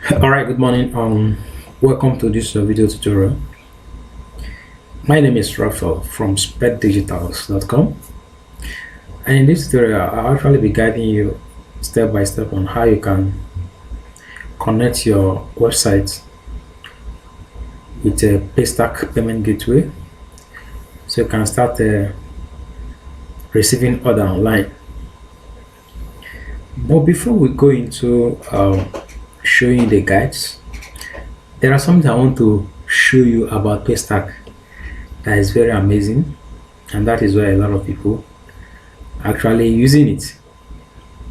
All right, good morning. Welcome to this video tutorial. My name is Raphael from specdigitals.com, and in this tutorial I'll actually be guiding you step by step on how you can connect your website with a Paystack payment gateway so you can start receiving order online. But before we go into showing you the guides, there are something I want to show you about Paystack that is very amazing, and that is why a lot of people are actually using it.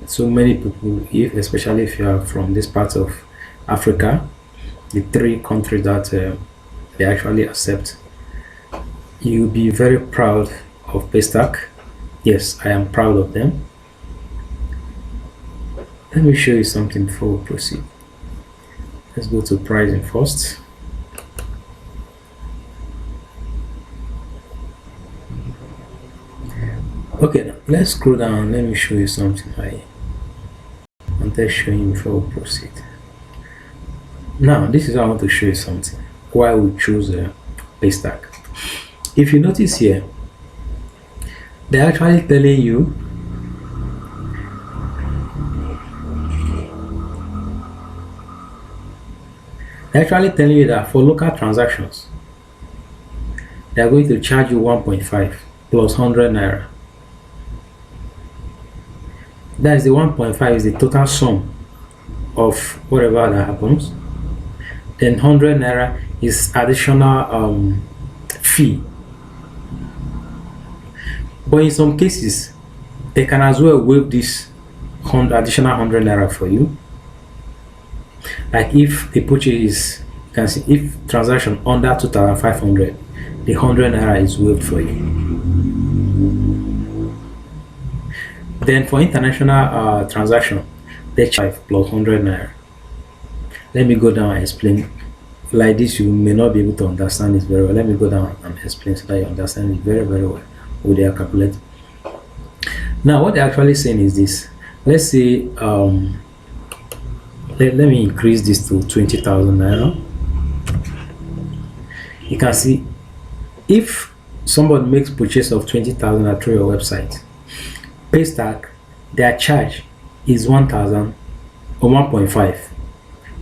So many people, especially if you are from this part of Africa, the three countries that they actually accept, you'll be very proud of Paystack. Yes, I am proud of them. Let me show you something before we proceed. Let's go to pricing first. Okay, now let's scroll down. Let me show you something I wanted to show you before we proceed. Now, this is how I want to show you something. Why we choose Paystack. If you notice here, they're actually telling you that for local transactions, they are going to charge you 1.5 plus 100 naira. That is the 1.5 is the total sum of whatever that happens. Then 100 naira is additional fee. But in some cases, they can as well waive this additional 100 naira for you. Like if the purchase is, you can see if transaction under 2,500, the 100 naira is waived for you. Then for international transaction, they charge 5 plus 100 naira. Let me go down and explain. Like this, you may not be able to understand this very well. Let me go down and explain so that you understand it very, very well with their calculator. Now, what they're actually saying is this. Let's say, let me increase this to 20,000 naira. You can see if somebody makes purchase of 20,000 through your website, Paystack, their charge is 1,000 or 1.5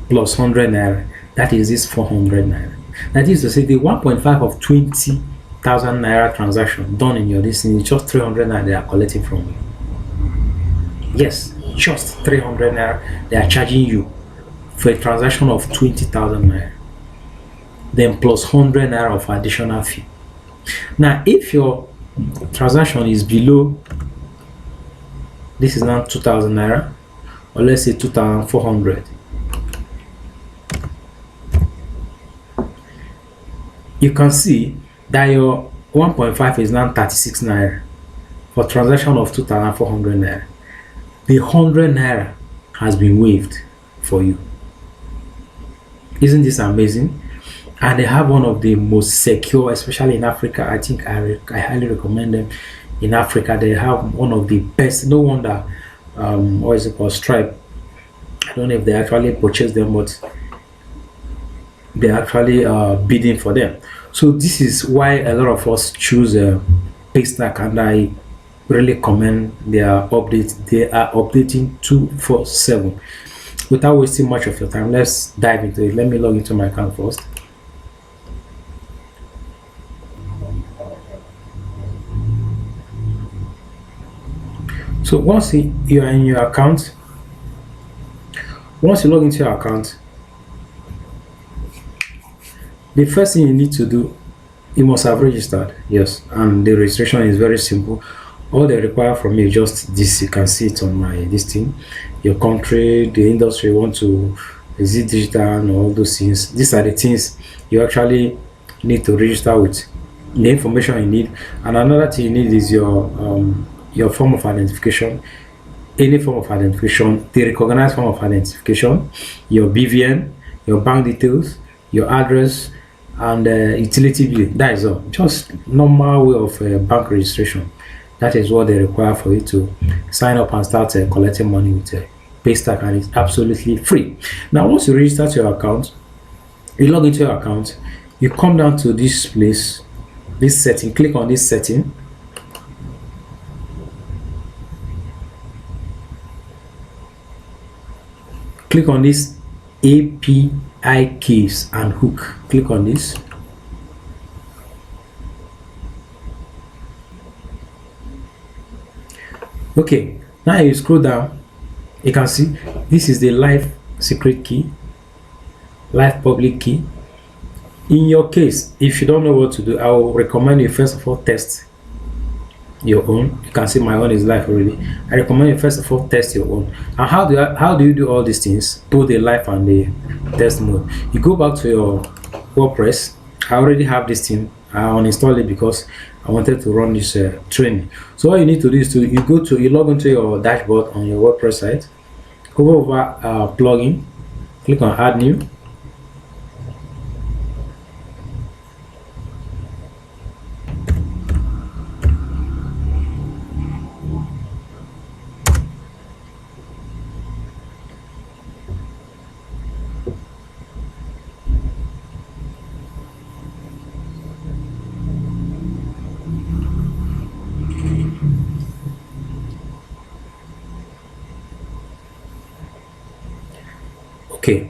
plus 100 naira. That is this 400 naira. That is to say the 1.5 of 20,000 naira transaction done in your listing is just 300 naira they are collecting from you. Yes, just 300 naira they are charging you for a transaction of 20,000 naira. Then plus 100 naira of additional fee. Now, if your transaction is below, this is now 2,000 naira, or let's say 2,400. You can see that your 1.5 is now 36 naira for transaction of 2,400 naira. The 100 naira has been waived for you. Isn't this amazing? And they have one of the most secure, especially in Africa. I think I highly recommend them. In Africa, they have one of the best. No wonder, what is it called, Stripe. I don't know if they actually purchase them, but they're actually bidding for them. So this is why a lot of us choose Paystack, and I really commend their updates. They are updating 247. Without wasting much of your time, let's dive into it. Let me log into my account first. So once you are in your account, once you log into your account, the first thing you need to do, you must have registered. Yes, and the registration is very simple. All they require from you is just this. You can see it on my listing, your country, the industry you want to, is it digital, and all those things. These are the things you actually need to register with, the information you need. And another thing you need is your form of identification, any form of identification, the recognized form of identification, your BVN, your bank details, your address, and utility bill. That is all. Just normal way of bank registration. That is what they require for you to sign up and start collecting money with Paystack, and it's absolutely free. Now, once you register to your account, you log into your account, you come down to this place, this setting, click on this setting. Click on this API keys and hook. Click on this. Okay, now you scroll down, you can see this is the live secret key, live public key. In your case, if you don't know what to do, I will recommend you first of all test your own. You can see my own is live already. I recommend you first of all test your own. And how do you do all these things, both the live and the test mode? You go back to your WordPress. I already have this thing. I uninstalled it because I wanted to run this training. So all you need to do is you log into your dashboard on your WordPress site, hover over plugin, click on add new. Okay,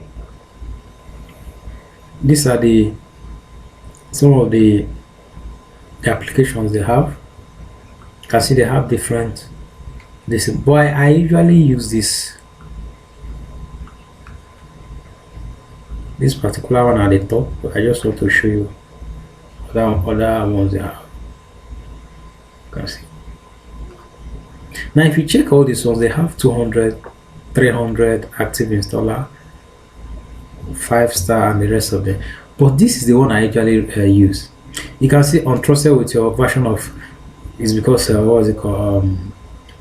these are some of the applications they have. You can see they have different boy, I usually use this particular one at the top, but I just want to show you other ones they have. You can see. Now if you check all these ones, they have 200, 300 active installer, 5-star, and the rest of them. But this is the one I usually use. You can see untrusted with your version of is because what was it called?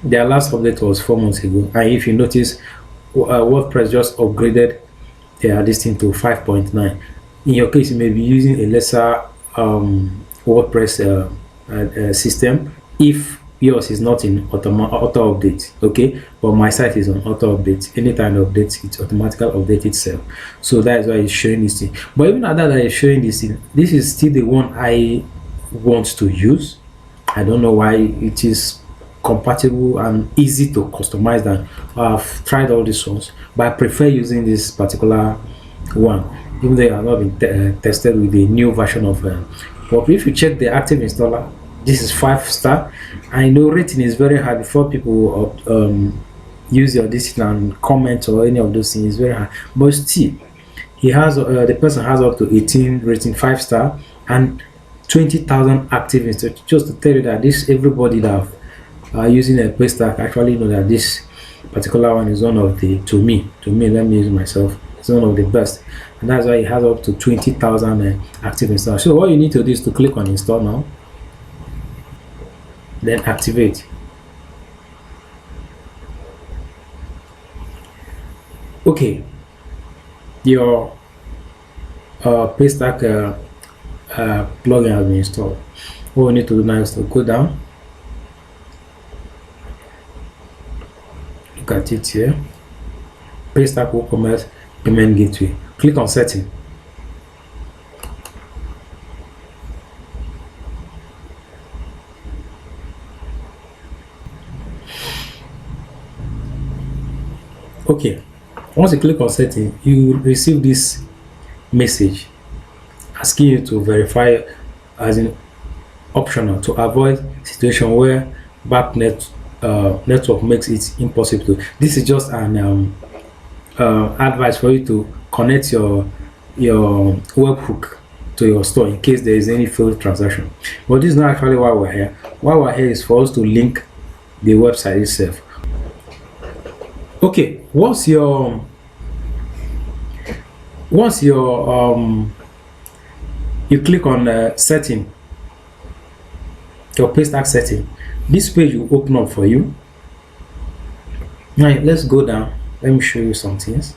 Their last update was 4 months ago, and if you notice, WordPress just upgraded this thing to 5.9. In your case, you may be using a lesser WordPress system if yours is not in auto update. Okay, but my site is on auto update. Anytime it updates, it automatically updates itself. So that is why it's showing this thing. But even at that it's showing this thing, this is still the one I want to use. I don't know why. It is compatible and easy to customize. That I've tried all these ones, but I prefer using this particular one, even though I have not been tested with the new version of but if you check the active installer, this is 5-star. I know rating is very high before people use your this and comment or any of those things. Is very high, but still he has the person has up to 18 rating, 5-star, and 20,000 active installers. Just to tell you that this everybody that are using a Paystack actually know that this particular one is one of the to me let me use myself, it's one of the best, and that's why it has up to 20,000 active installers. So all you need to do is to click on install now, then activate. Okay, your Paystack plugin has been installed. What we need to do now is to go down, look at it here, Paystack WooCommerce Payment Gateway. Click on setting. Okay, once you click on setting, you will receive this message asking you to verify as in optional to avoid situation where network makes it impossible to. This is just an advice for you to connect your webhook to your store in case there is any failed transaction. But this is not actually why we're here. Why we're here is for us to link the website itself. Okay, once your you click on setting, your Paystack setting, this page will open up for you. Now let's go down. Let me show you some things.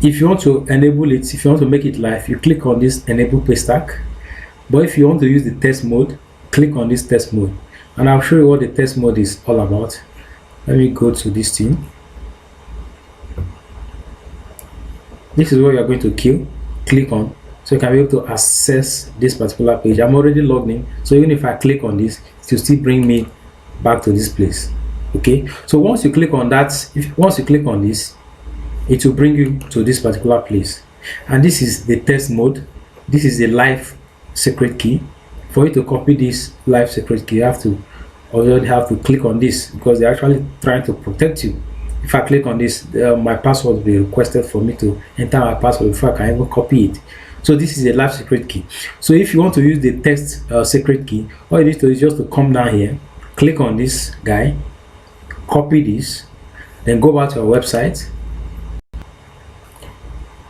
If you want to enable it, if you want to make it live, you click on this enable Paystack. But if you want to use the test mode, click on this test mode, and I'll show you what the test mode is all about. Let me go to this thing. This is what you are going to click on, so you can be able to access this particular page. I'm already logged in, so even if I click on this, it will still bring me back to this place. Okay, so once you click on that, once you click on this, it will bring you to this particular place, and this is the test mode. This is the live secret key. For you to copy this live secret key, you have to already have to click on this, because they're actually trying to protect you. If I click on this, my password will be requested for me to enter my password before I can even copy it. So this is a live secret key. So if you want to use the test secret key, all you need to do is just to come down here, click on this guy, copy this, then go back to our website,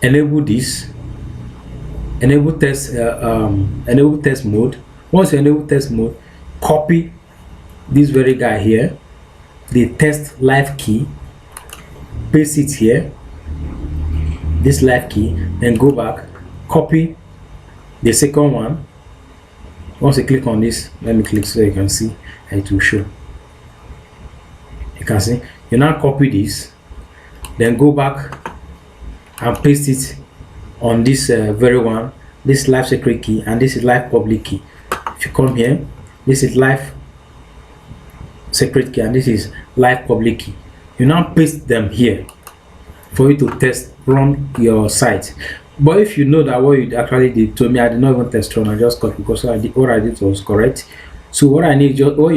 enable this, enable test mode. Once you enable test mode, copy this very guy here, the test live key, paste it here, this live key, then go back, copy the second one. Once you click on this, let me click so you can see, and it will show. You can see, you now copy this, then go back and paste it on this very one, this live secret key, and this is live public key. If you come here, this is live secret key and this is live public key. You now paste them here for you to test run your site. But if you know that what you actually did to me, I did not even test run, I just got, because what I did was correct. So what you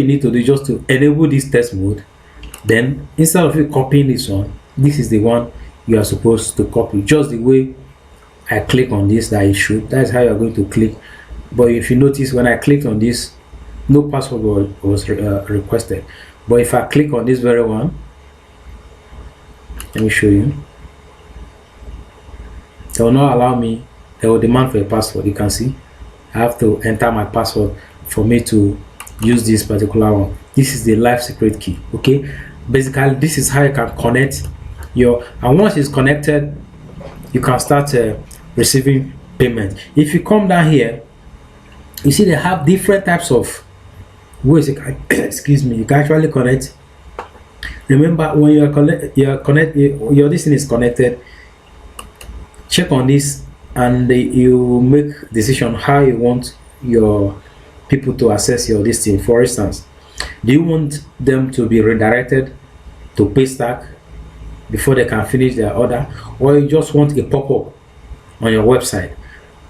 need to do is just to enable this test mode. Then instead of you copying this one, this is the one you are supposed to copy, just the way I click on this that it should. That's how you're going to click. But if you notice, when I clicked on this, no password was requested. But if I click on this very one, let me show you, they will not allow me, they will demand for a password. You can see I have to enter my password for me to use this particular one. This is the live secret key. Okay, basically this is how you can connect your, and once it's connected, you can start receiving payment. If you come down here, you see they have different types of ways you can excuse me, you can actually connect. Remember, when your this thing is connected, check on this and you make decision how you want your people to access your listing. For instance, do you want them to be redirected to Paystack before they can finish their order, or you just want a pop-up on your website?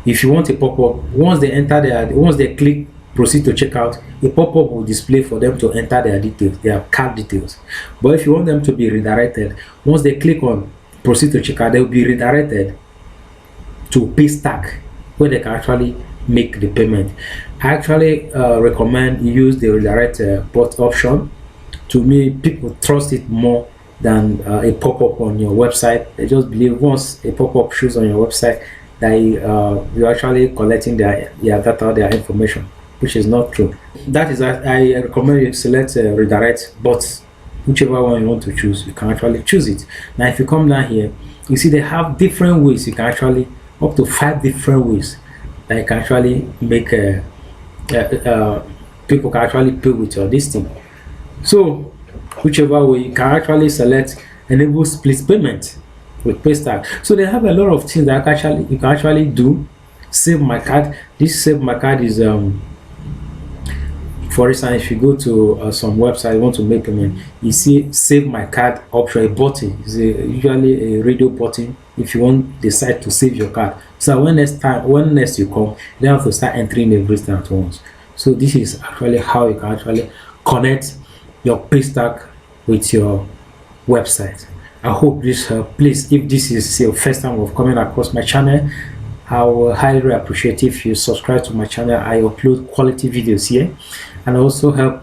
If you want a pop-up, once they click proceed to checkout, a pop-up will display for them to enter their details, their card details. But if you want them to be redirected, once they click on proceed to checkout, they will be redirected to Paystack, where they can actually make the payment. I actually recommend you use the redirect bot option. To me, people trust it more than a pop-up on your website. They just believe once a pop-up shows on your website that you're actually collecting their data, their information, which is not true. That is, I recommend you select redirect bots. Whichever one you want to choose, you can actually choose it. Now if you come down here, you see they have different ways. You can actually, up to 5 different ways that you can actually make people can actually pay with your listing. So whichever way, you can actually select enable split payment with Paystack. So they have a lot of things that you can actually do. Save my card. This save my card is for instance, if you go to some website, you want to make payment, you see save my card option, a button is usually a radio button if you want the site to save your card. So when next you come, you don't have to start entering everything at once. So this is actually how you can actually connect your Paystack with your website. I hope this helps. Please, if this is your first time of coming across my channel, I will highly appreciate if you subscribe to my channel. I upload quality videos here, and also help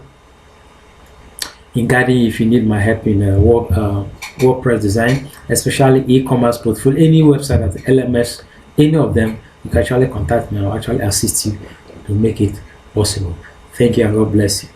in guiding if you need my help in WordPress design, especially e-commerce portfolio, any website at LMS, any of them, you can actually contact me. I'll actually assist you to make it possible. Thank you and God bless you.